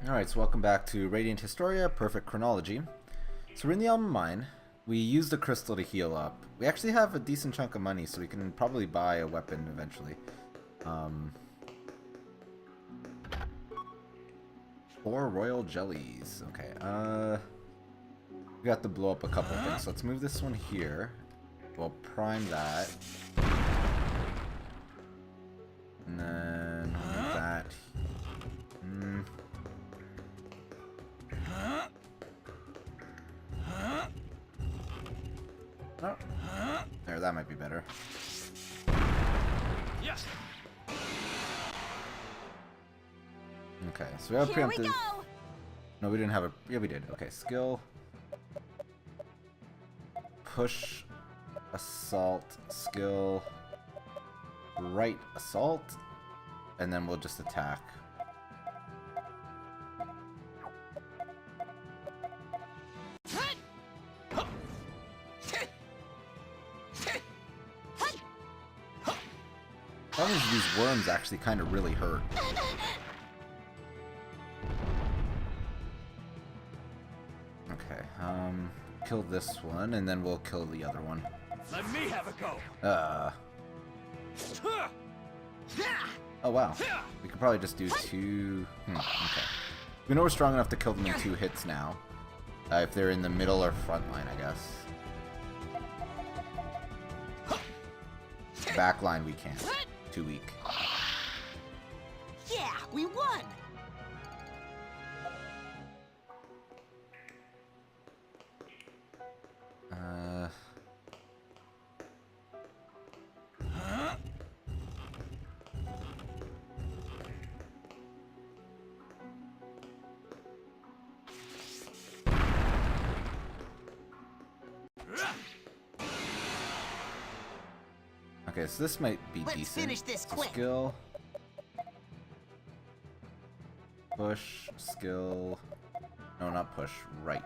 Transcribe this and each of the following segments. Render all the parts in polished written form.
Alright, so welcome back to Radiant Historia, Perfect Chronology. So we're in the Elm Mine. We used the crystal to heal up. We actually have a decent chunk of money, so we can probably buy a weapon eventually. 4 royal jellies. Okay, we have to blow up a couple things. So let's move this one here. We'll prime that. And then move that. Oh. There, that might be better. Yes. Okay, so we have Here we preemptive. go. No, we didn't have a. Yeah, we did. Okay, skill. Push, assault, skill, right assault, and then we'll just attack. Problem is these worms actually kind of really hurt. Okay, kill this one, and then we'll kill the other one. Let me have a go. Oh wow. We could probably just do 2... okay. We know we're strong enough to kill them in 2 hits now. If they're in the middle or front line, I guess. Back line we can't. Too weak. Yeah, we won. Okay, so this might be Let's decent. finish this So quick. skill. Push, skill. No, not push, right.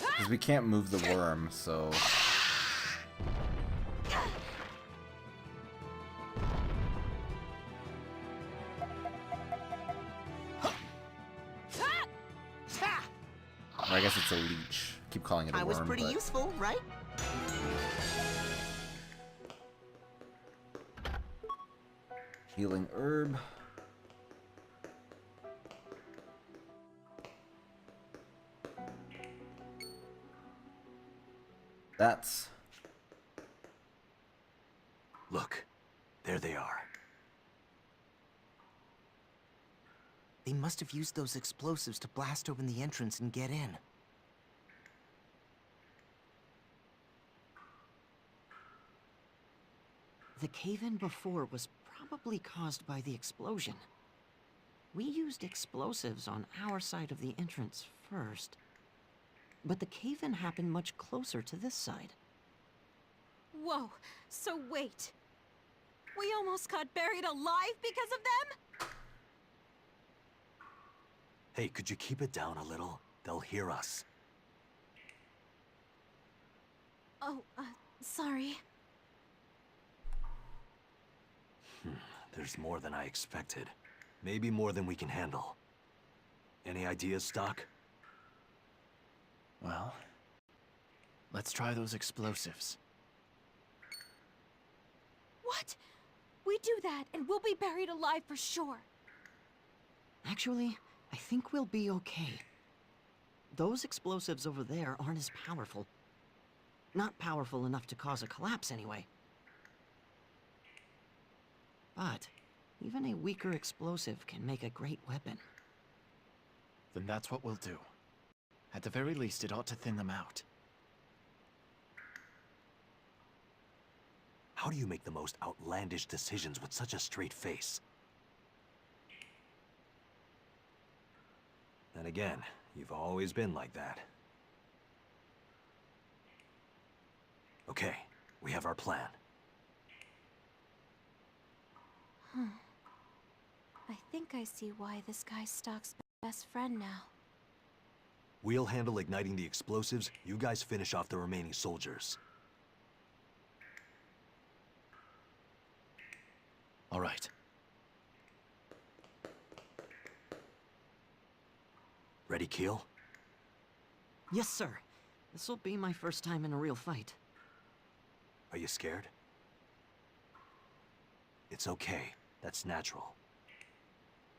Because we can't move the worm, so... Or I guess it's a leech. Keep calling it a worm, I was pretty but... useful, right? Healing herb. That's... Look, there they are. They must have used those explosives to blast open the entrance and get in. The cave-in before was probably caused by the explosion. We used explosives on our side of the entrance first, but the cave-in happened much closer to this side. Whoa, so wait. We almost got buried alive because of them? Hey, could you keep it down a little? They'll hear us. Oh, sorry. There's more than I expected. Maybe more than we can handle. Any ideas, Stock? Well, let's try those explosives. What? We do that, and we'll be buried alive for sure. Actually, I think we'll be okay. Those explosives over there aren't as powerful. Not powerful enough to cause a collapse, anyway. But even a weaker explosive can make a great weapon. Then that's what we'll do. At the very least, it ought to thin them out. How do you make the most outlandish decisions with such a straight face? Then again, you've always been like that. Okay, we have our plan. I think I see why this guy's Stock's best friend now. We'll handle igniting the explosives, you guys finish off the remaining soldiers. All right. Ready, Keel? Yes, sir. This'll be my first time in a real fight. Are you scared? It's okay. That's natural.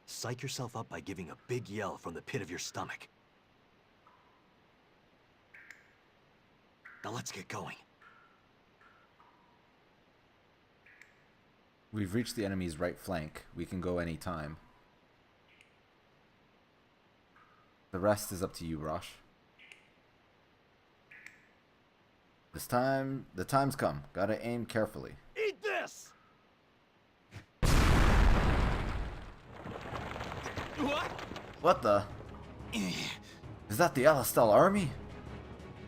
Psych yourself up by giving a big yell from the pit of your stomach. Now let's get going. We've reached the enemy's right flank. We can go any time. The rest is up to you, Rosh. The time's come. Gotta aim carefully. Eat this! What? What the? Is that the Alistel army?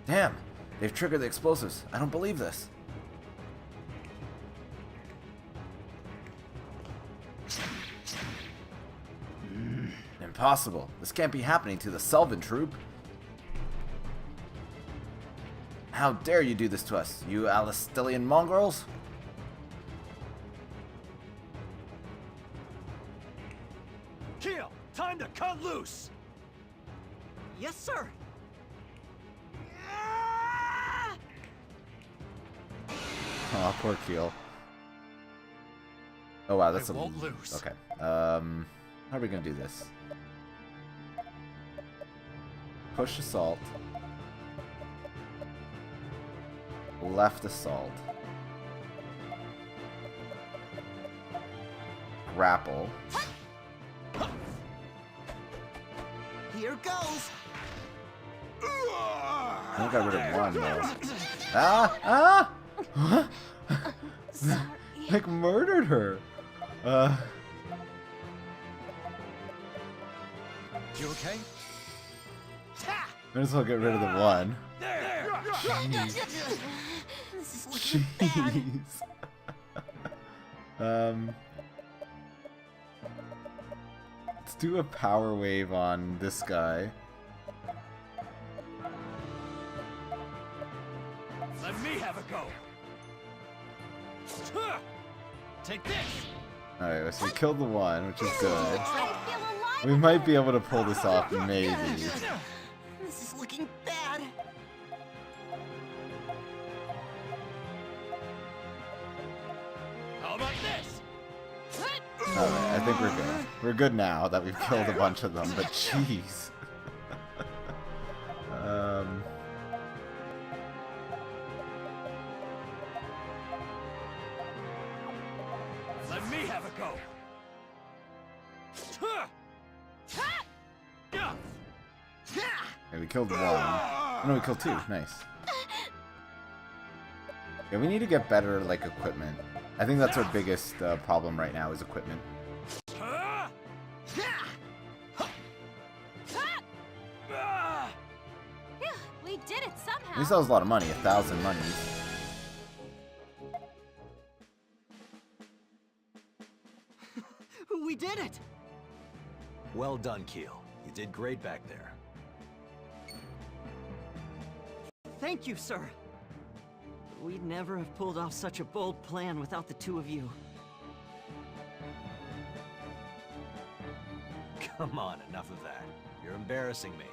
Damn, they've triggered the explosives. I don't believe this. Impossible. This can't be happening to the Selvin troop. How dare you do this to us, you Alistelian mongrels? Keel, time to cut loose! Yes, sir! Aw, poor Keel. Oh wow, that's I won't lose. Okay. How are we gonna do this? Push assault. Left assault. Grapple. Here goes! I think I got rid of one though. Ah! What? Sorry. Like murdered her. You okay? Might as well get rid of the one. This is looking bad. Jeez. Let's do a power wave on this guy. Let me have a go! Take this! Alright, so we killed the one, which is good. I feel alive. We might be able to pull this off, maybe. This is looking bad. How about this? Alright, I think we're good. We're good now that we've killed a bunch of them, but jeez. Let me have a go! Okay, we killed one. Oh, no, we killed two. Nice. Yeah, we need to get better, like, equipment. I think that's our biggest problem right now is equipment. Phew, we did it somehow. At least that was a lot of money, 1,000 monies. We did it! Well done, Keel. You did great back there. Thank you, sir. We'd never have pulled off such a bold plan without the two of you. Come on, enough of that. You're embarrassing me.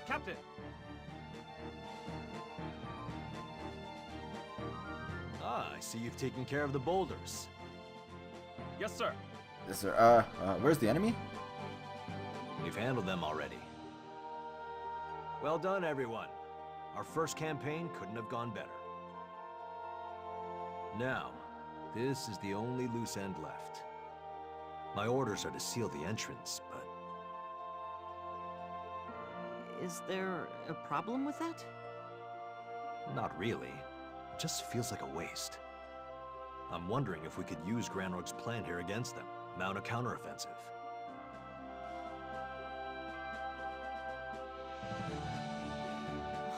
Captain! Ah, I see you've taken care of the boulders. Yes, sir. Is there, where's the enemy? We've handled them already. Well done, everyone. Our first campaign couldn't have gone better. Now, this is the only loose end left. My orders are to seal the entrance, but Is there a problem with that? not really. It just feels like a waste. I'm wondering if we could use Granrock's plan here against them, mount a counteroffensive.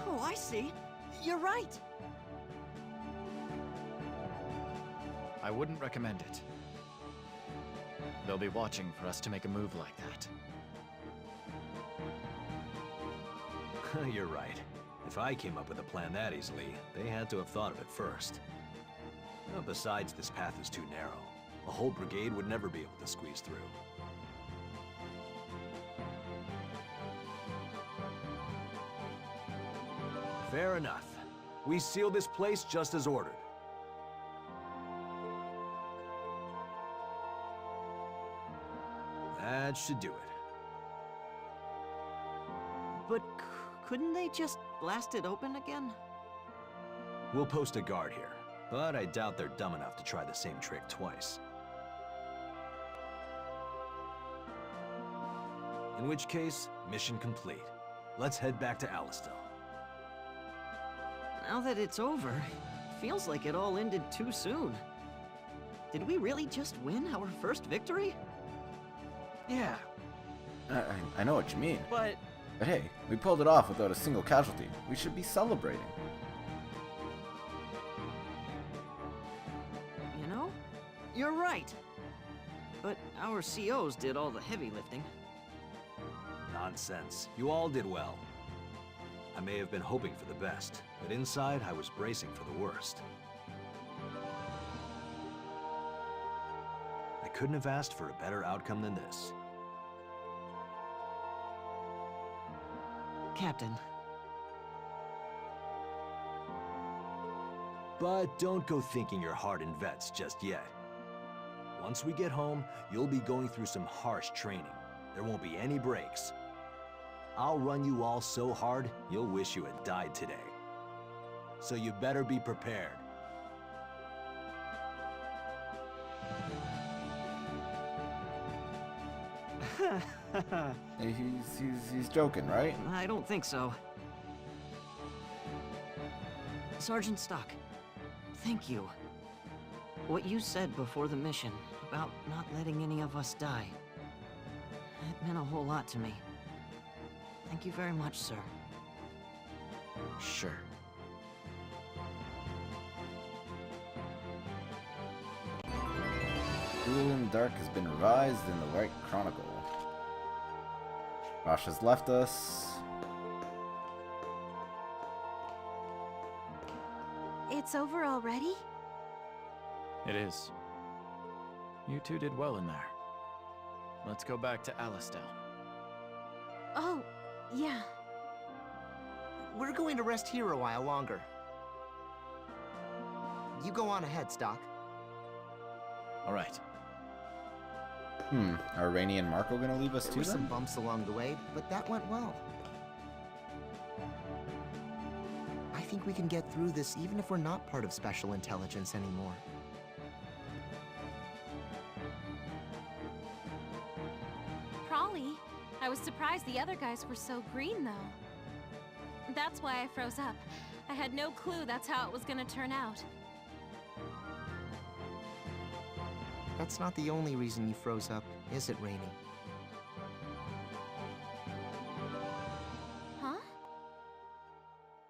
Oh, I see. You're right. I wouldn't recommend it. They'll be watching for us to make a move like that. You're right. If I came up with a plan that easily, they had to have thought of it first. Besides, this path is too narrow. A whole brigade would never be able to squeeze through. Fair enough. We seal this place just as ordered. That should do it. But couldn't they just blast it open again? We'll post a guard here, but I doubt they're dumb enough to try the same trick twice. In which case, mission complete. Let's head back to Alistel. Now that it's over, it feels like it all ended too soon. Did we really just win our first victory? Yeah, I know what you mean. But But hey, we pulled it off without a single casualty. We should be celebrating. you know, you're right. But our COs did all the heavy lifting. Nonsense. You all did well. I may have been hoping for the best, but inside I was bracing for the worst. I couldn't have asked for a better outcome than this. Captain, But don't go thinking you're hard in vets just yet. Once we get home, you'll be going through some harsh training. There won't be any breaks. I'll run you all so hard, you'll wish you had died today. So you better be prepared. Hey, he's joking, right? I don't think so. Sergeant Stock, thank you. What you said before the mission about not letting any of us die, it meant a whole lot to me. Thank you very much, sir. sure. Duel in the Dark has been revised in the White Chronicle. Rosh has left us. It's over already? It is. You two did well in there. Let's go back to Alistel. Oh, yeah. We're going to rest here a while longer. You go on ahead, Stock. All right. Are Rainey and Marco gonna leave us There too were some then? bumps along the way, but that went well. I think we can get through this even if we're not part of Special Intelligence anymore. Probably. I was surprised the other guys were so green, though. That's why I froze up. I had no clue that's how it was gonna turn out. That's not the only reason you froze up, is it, Rainey? Huh?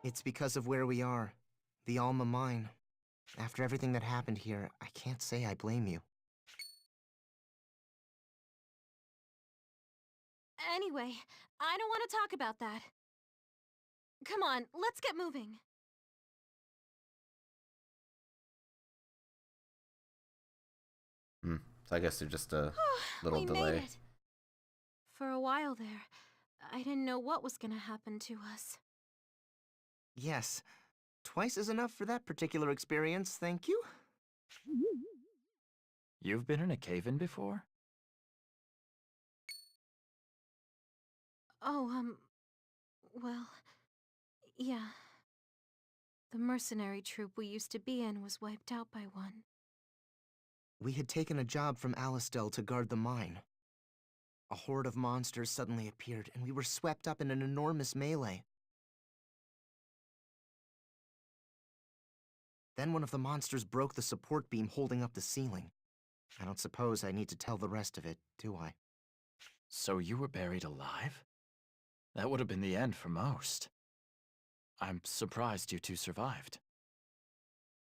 It's because of where we are. The Alma Mine. After everything that happened here, I can't say I blame you. Anyway, I don't want to talk about that. Come on, let's get moving. So I guess they're just a little We delay. made it. For a while there, I didn't know what was gonna happen to us. Yes. Twice is enough for that particular experience, thank you. You've been in a cave-in before? Oh, well, yeah. The mercenary troop we used to be in was wiped out by one. We had taken a job from Alistel to guard the mine. A horde of monsters suddenly appeared, and we were swept up in an enormous melee. Then one of the monsters broke the support beam holding up the ceiling. I don't suppose I need to tell the rest of it, do I? So you were buried alive? That would have been the end for most. I'm surprised you two survived.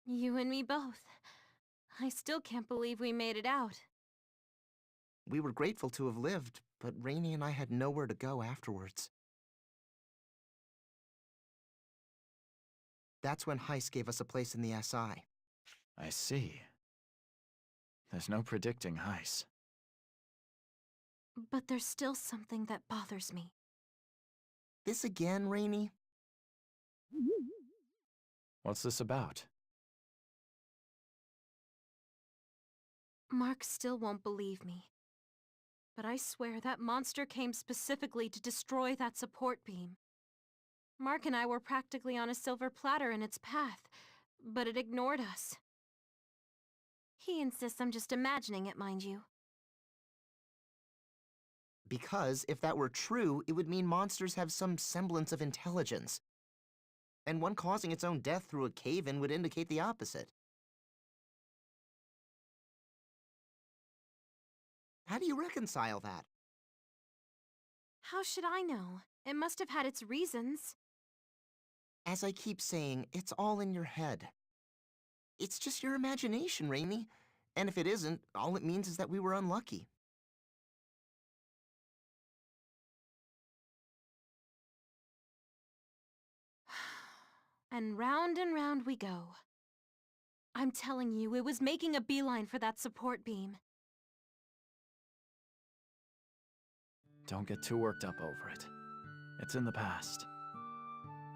You and me both. I still can't believe we made it out. We were grateful to have lived, but Rainey and I had nowhere to go afterwards. That's when Heist gave us a place in the SI. I see. There's no predicting ice. But there's still something that bothers me. This again, Rainey? What's this about? Mark still won't believe me. But I swear that monster came specifically to destroy that support beam. Mark and I were practically on a silver platter in its path, but it ignored us. He insists I'm just imagining it, mind you. Because if that were true, it would mean monsters have some semblance of intelligence. And one causing its own death through a cave-in would indicate the opposite. How do you reconcile that? How should I know? It must have had its reasons. As I keep saying, it's all in your head. It's just your imagination, Rainey. And if it isn't, all it means is that we were unlucky. And round we go. I'm telling you, it was making a beeline for that support beam. Don't get too worked up over it. It's in the past.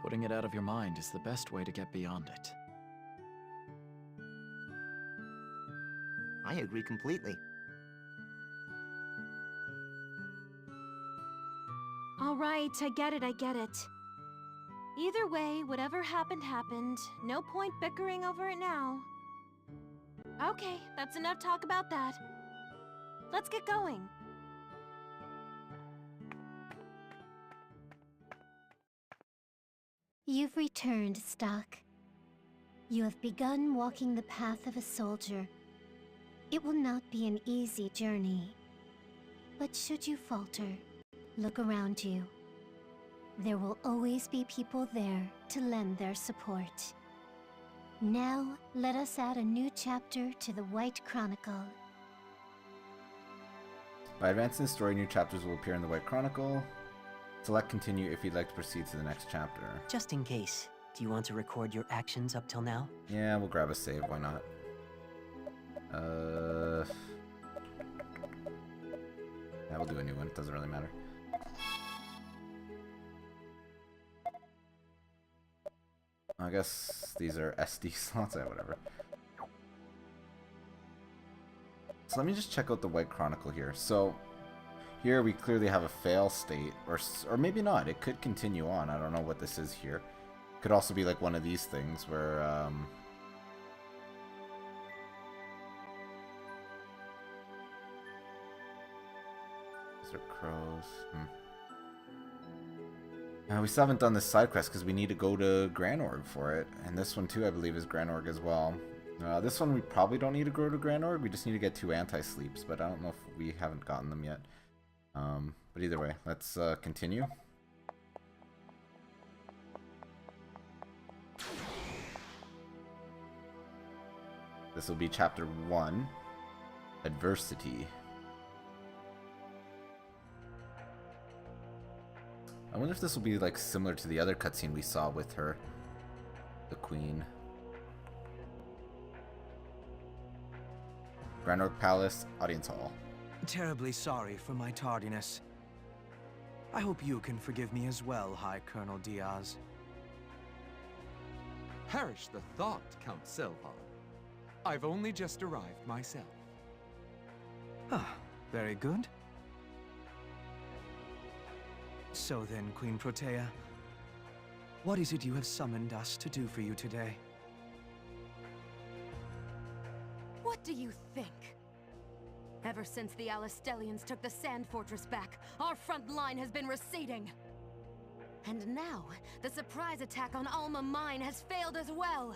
Putting it out of your mind is the best way to get beyond it. I agree completely. All right, I get it. Either way, whatever happened, happened. No point bickering over it now. Okay, that's enough talk about that. Let's get going. You've returned, Stock. You have begun walking the path of a soldier. It will not be an easy journey. But should you falter, look around you. There will always be people there to lend their support. Now, let us add a new chapter to the White Chronicle. By advancing the story, new chapters will appear in the White Chronicle. Select continue if you'd like to proceed to the next chapter. Just in case, do you want to record your actions up till now? Yeah, we'll grab a save, why not? Yeah, we'll do a new one, it doesn't really matter. I guess these are SD slots, yeah, whatever. So let me just check out the White Chronicle here. So here we clearly have a fail state, or maybe not. It could continue on. I don't know what this is here. Could also be like one of these things where Is there crows? We still haven't done this side quest because we need to go to Granorg for it. And this one too, I believe, is Granorg as well. This one we probably don't need to go to Granorg. We just need to get 2 anti-sleeps, but I don't know if we haven't gotten them yet. But either way, let's continue. This will be chapter 1, Adversity. I wonder if this will be like similar to the other cutscene we saw with her, the queen. Granorg Palace, Audience Hall. Terribly sorry for my tardiness. I hope you can forgive me as well, High Colonel Diaz. Perish the thought, Count Selvon. I've only just arrived myself. Ah, very good. So then, Queen Protea, what is it you have summoned us to do for you today? What do you think? Ever since the Alistellians took the Sand Fortress back, our front line has been receding. And now, the surprise attack on Alma Mine has failed as well.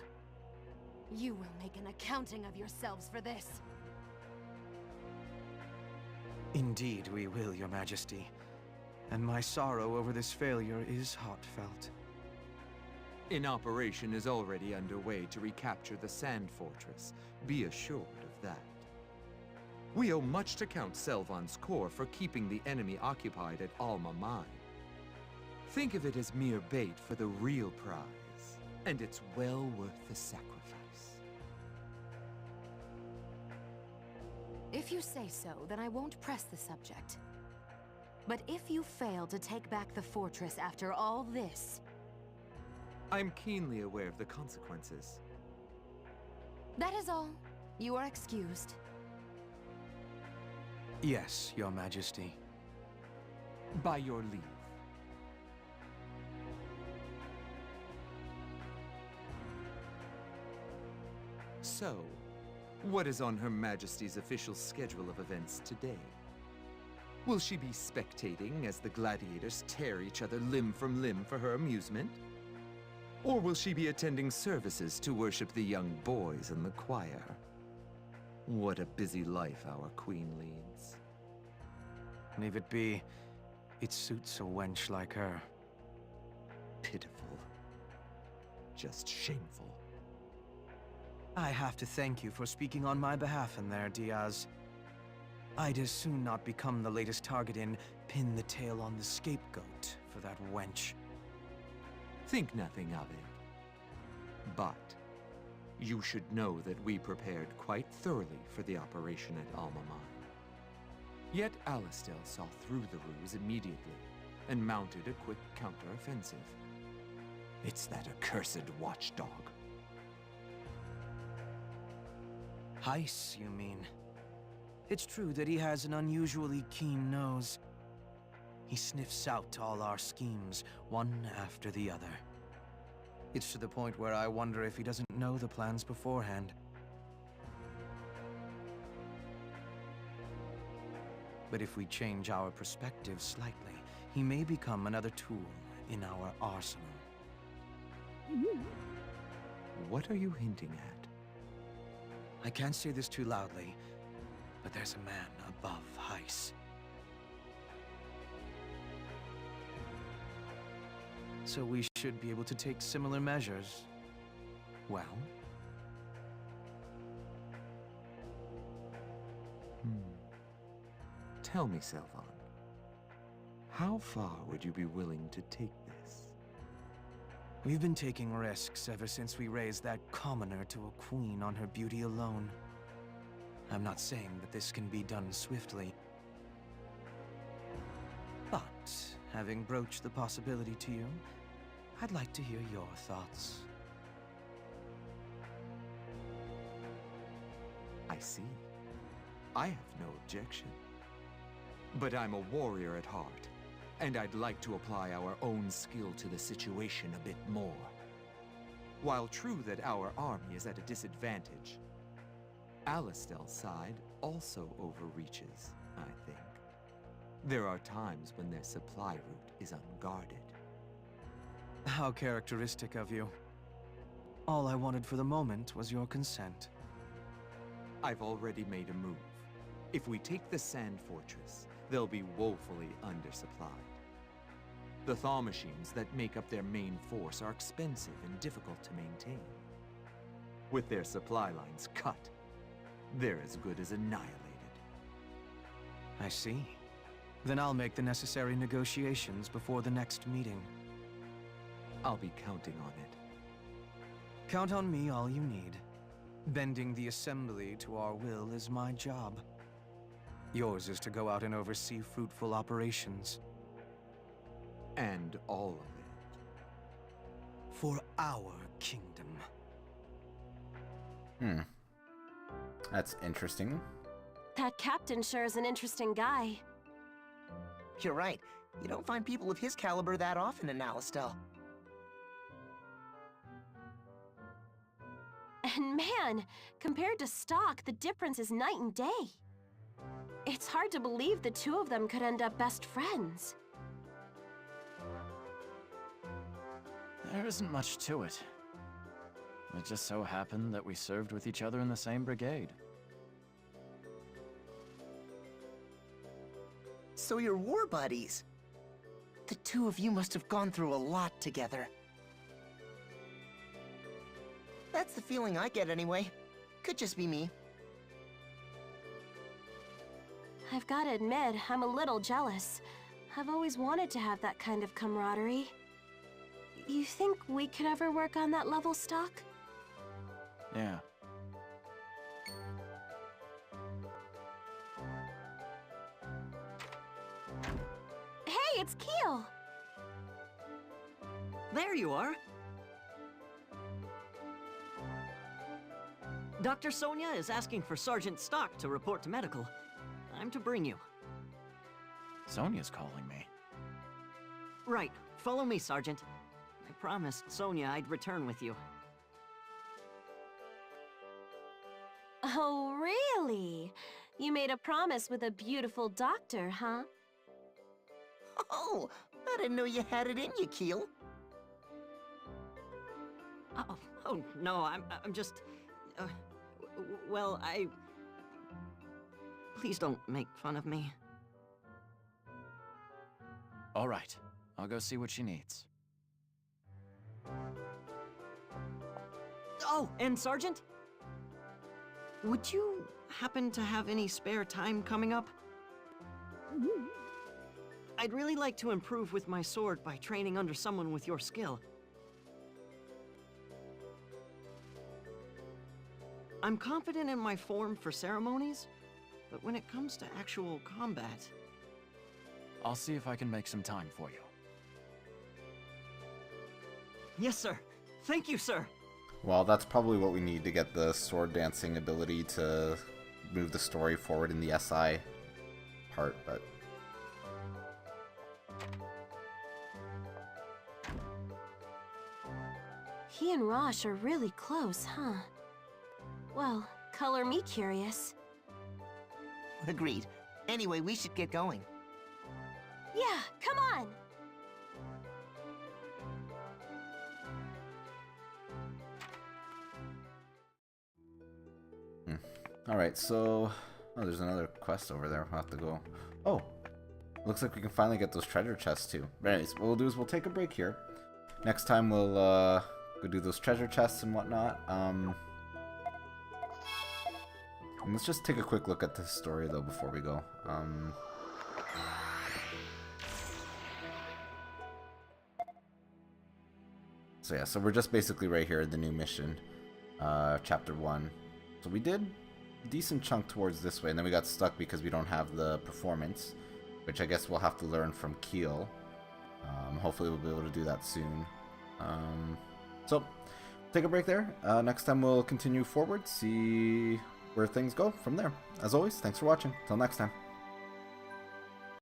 You will make an accounting of yourselves for this. Indeed we will, Your Majesty. And my sorrow over this failure is heartfelt. An operation is already underway to recapture the Sand Fortress. Be assured of that. We owe much to Count Selvon's corps for keeping the enemy occupied at Alma Mine. Think of it as mere bait for the real prize, and it's well worth the sacrifice. you say so, then I won't press the subject. But if you fail to take back the fortress after all this... I'm keenly aware of the consequences. That is all. You are excused. Yes, Your Majesty. By your leave. So, what is on Her Majesty's official schedule of events today? Will she be spectating as the gladiators tear each other limb from limb for her amusement? Or will she be attending services to worship the young boys in the choir? What a busy life our queen leads. Leave it be. It suits a wench like her. Pitiful. Just shameful. I have to thank you for speaking on my behalf in there, Diaz. I'd as soon not become the latest target in Pin the Tail on the Scapegoat for that wench. Think nothing of it. But you should know that we prepared quite thoroughly for the operation at Alma Mine. Yet Alastel saw through the ruse immediately and mounted a quick counter-offensive. It's that accursed watchdog. Heiss, you mean? It's true that he has an unusually keen nose. He sniffs out all our schemes, one after the other. It's to the point where I wonder if he doesn't know the plans beforehand. But if we change our perspective slightly, he may become another tool in our arsenal. What are you hinting at? I can't say this too loudly, but there's a man above Heiss. So we should be able to take similar measures. Well? Tell me, Selvon, how far would you be willing to take this? We've been taking risks ever since we raised that commoner to a queen on her beauty alone. I'm not saying that this can be done swiftly. But, having broached the possibility to you, I'd like to hear your thoughts. I see. I have no objection. But I'm a warrior at heart, and I'd like to apply our own skill to the situation a bit more. While true that our army is at a disadvantage, Alastel's side also overreaches, I think. There are times when their supply route is unguarded. How characteristic of you. All I wanted for the moment was your consent. I've already made a move. If we take the Sand Fortress, they'll be woefully undersupplied. The thaw machines that make up their main force are expensive and difficult to maintain. With their supply lines cut, they're as good as annihilated. I see. Then I'll make the necessary negotiations before the next meeting. I'll be counting on it. Count on me all you need. Bending the Assembly to our will is my job. Yours is to go out and oversee fruitful operations. And all of it. For our kingdom. That's interesting. That captain sure is an interesting guy. You're right. You don't find people of his caliber that often in Alastel. And man, compared to Stock, the difference is night and day. It's hard to believe the two of them could end up best friends. There isn't much to it. It just so happened that we served with each other in the same brigade. So you're war buddies. The two of you must have gone through a lot together. That's the feeling I get anyway. Could just be me. I've gotta admit, I'm a little jealous. I've always wanted to have that kind of camaraderie. You think we could ever work on that level, Stock? Yeah. It's Keel! There you are! Dr. Sonia is asking for Sergeant Stock to report to medical. I'm to bring you. Sonia's calling me. Right. Follow me, Sergeant. I promised Sonia I'd return with you. Oh, really? You made a promise with a beautiful doctor, huh? Oh, I didn't know you had it in you, Keel. Oh no, I'm just... well, Please don't make fun of me. All right, I'll go see what she needs. Oh, and Sergeant? Would you happen to have any spare time coming up? I'd really like to improve with my sword by training under someone with your skill. I'm confident in my form for ceremonies, but when it comes to actual combat... I'll see if I can make some time for you. Yes, sir. Thank you, sir. Well, that's probably what we need to get the sword dancing ability to move the story forward in the SI part, but... He and Rosh are really close, huh? Well, color me curious. Agreed. Anyway, we should get going. Yeah, come on! Alright, so... Oh, there's another quest over there. We'll have to go... Oh! Looks like we can finally get those treasure chests, too. But anyways, what we'll do is we'll take a break here. Next time we'll, go do those treasure chests and whatnot. And let's just take a quick look at the story, though, before we go. So yeah, so we're just basically right here in the new mission. Chapter 1. So we did a decent chunk towards this way, and then we got stuck because we don't have the performance, which I guess we'll have to learn from Keel. Hopefully we'll be able to do that soon. So, take a break there. Next time we'll continue forward, see where things go from there. As always, thanks for watching. Till next time.